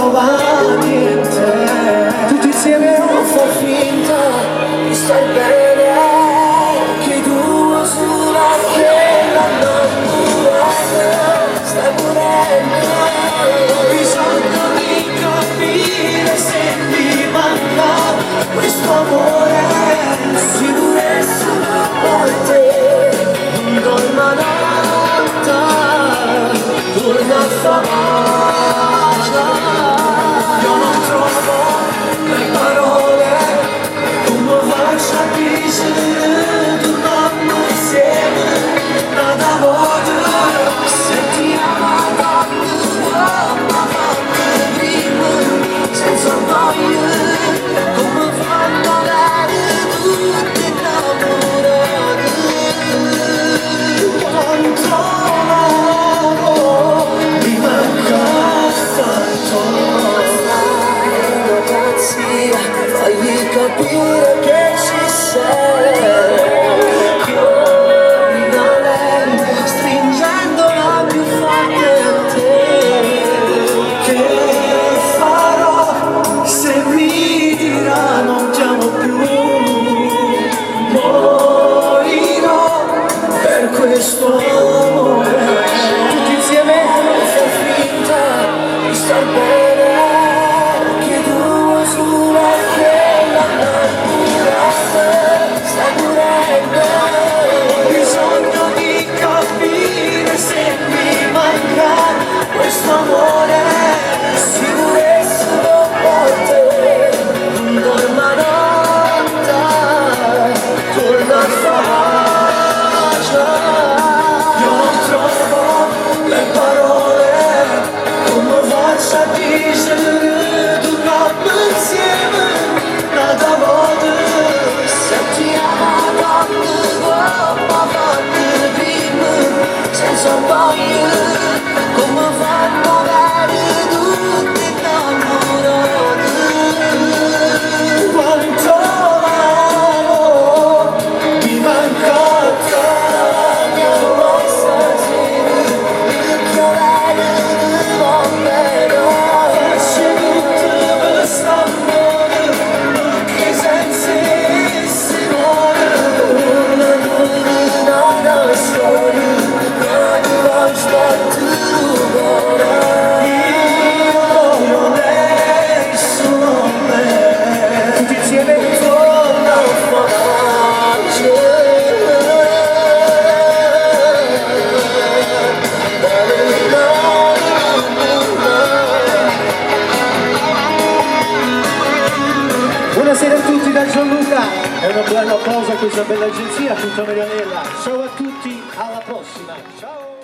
trovati in te. Tutti insieme non fa finta di star bene, che due sulla piena innamorata stai morendo. Ho bisogno di capire se mi manca questo amore, sicurezza per te. Un dolma notte torna a famosa. Io non trovo le parole come faccio a dire torniamo insieme nada voglio sentiamo ma prima senza voglia come fanno tutti innamorati. Quanto amo mi manca tanto. Ragazzi, fagli capire che ci sei. Corri da lei, stringendola più forte a te. Che farò se mi dirà non ti amo più? Morirò per questo amore. Tutti insieme non fa finta di star bene, che due sulla piena innamorata stai morendo. Ho bisogno di capire se mi manca questo amore, sicurezza per te. Un dolma notte torna a faccia. Io non trovo le parole come faccio a dire torniamo insieme nada voglio sentiamo ma fatte prima senza voglia come fanno tutti innamorati. Quanto amo mi manca tanto. Tutti insieme torna a Buonasera a tutti da Gianluca e un buon applauso a questa bella agenzia, tutta Marianella. Ciao a tutti, alla prossima. Ciao!